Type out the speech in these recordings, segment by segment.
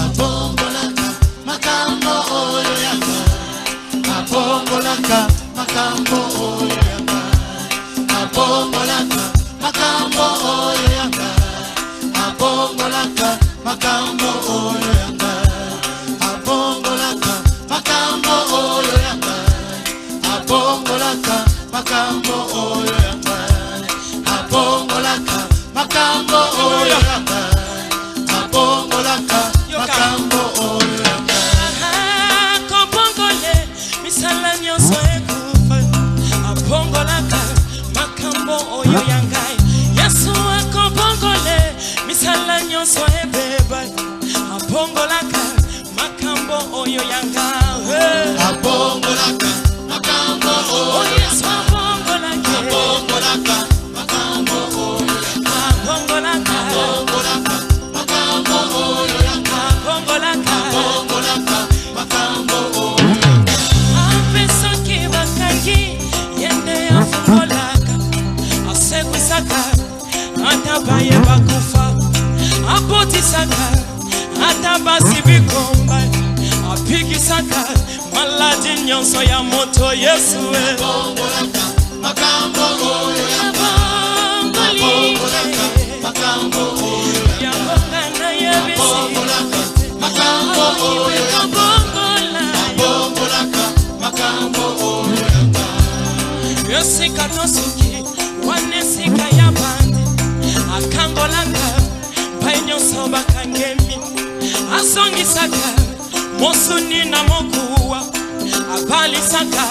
Abongolaka makambo oyo yanga. Abongolaka makambo oyo yanga. Abongolaka makambo oyo yanga. Abongolaka makambo oyo yanga. Abongolaka makambo oyo yanga. Abongolaka makambo oyo yanga. Abongolaka makambo oyo yanga. Abongolaka makambo oyo yanga. Kompongole misala nyonso ekufa. Abongolaka makambo oyo yanga. Yesu kompongole misala nyonso ebeba. Abongolaka makambo oyo yanga. Abongolaka makambo oyo yanga. Abongolaka makambo oyo yanga. Abongolaka makambo oyo yanga. Abongolaka makambo oyo yanga. Apeso kibakangi yende afungolaka. Asekwisaka atabaye bakufa. Apotisaka atabasi bikomba. Apigisaka maladi nyonso ya moto Yesu. Abongolaka makambo oyo yanga. Abongolaka makambo oyo yanga. Abongolaka makambo oyo yanga. Abongolaka makambo oyo yanga. Yosika nosuki wanesika ya bandi. Akangolaka bainyoso bakangemi. Asongisaka mosuni na mokuwa. Abalisaka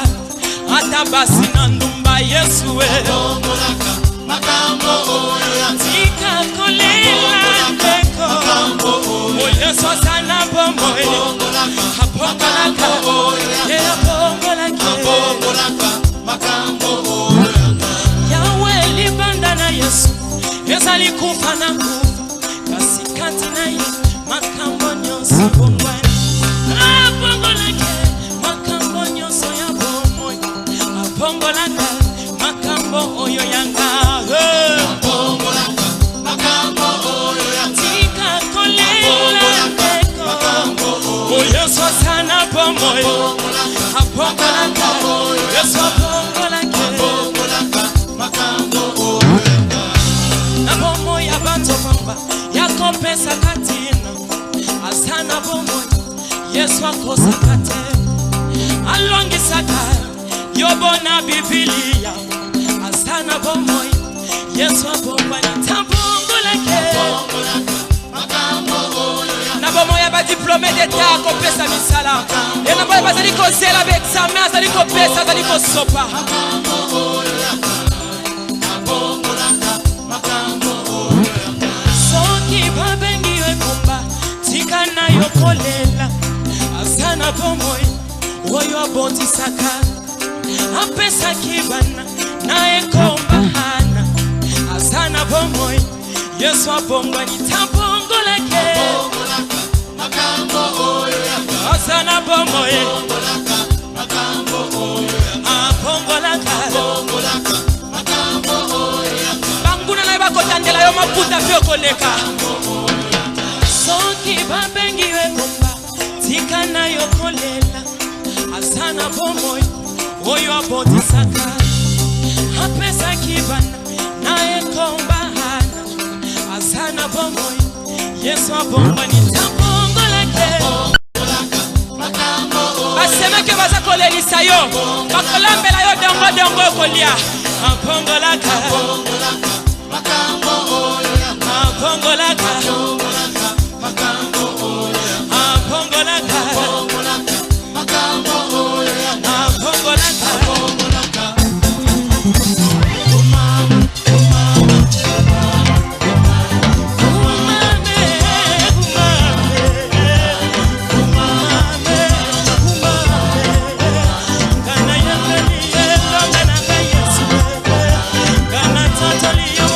atabasi na ndumba Yesu. Abongolaka makambo oyo yanga. Tika kolela teko Yesu sana bomoe. Abongolaka oyo yanga. Abongolaka makambo oyo yanga. Yawe libanda na Yesu ezali kufa na kufa. Kasikati na ye makambo nyonso bomoe. Abongolaka makambo nyonso ya bomoe. Abongolaka makambo oyo yanga. Abongolaka makambo oyo yanga. Tika kolela teko Yesu sana bomoe. Abongolaka Yesu abongolaka. Abongolaka makambo oyo yanga. Na bomoe ya bantu bamba yakopesa katina. Asana bomoe Yesu akosaka te. Alongisaka yobona Biblia. Asana bomoe Yesu abongolaka. Tabongolaka Makambo oyo yanga. na bomoe ya ba diplômé d'état akopesa misala. Et na bomoe bazali kozela ba examen azali kopesa azali kosopa. Makambo oyo yanga. Abongolaka makambo oyo yanga. Soki babengi yo ekomba tika na yo kolela. Asana bomoe oyo abondisaka. Apesaki bana na ekomba hana. Asana bomoe Yesu abongwani. Tabongolaka Abongolaka makambo oyo yanga. asana bomoe. Abongolaka makambo oyo yanga. Abongolaka Abongolaka makambo oyo yanga. banguna na bakotandela yo maputa pe koleka. Soki babengi yo ekomba tika na yo kolela. Asana bomoe oyo abondisaka. Apesaki bana na ekomba hana. Asana bomoe Yesu abongwani. Tabongolaka Makambo oyo. basemeke baza kolelisa yo bakolambela yo dongo dongo kolia. Abongolaka Abongolaka makambo oyo yanga. abongolaka Abongolaka makambo oyo yanga. abongolaka Abongolaka makambo oyo yanga. abongolaka. Abongolaka. Kana totally you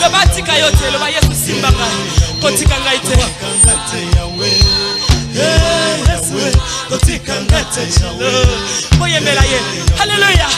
Le batika yote, le ba Yesu simbanga, kotika ngaite. Boye mela ye, hallelujah.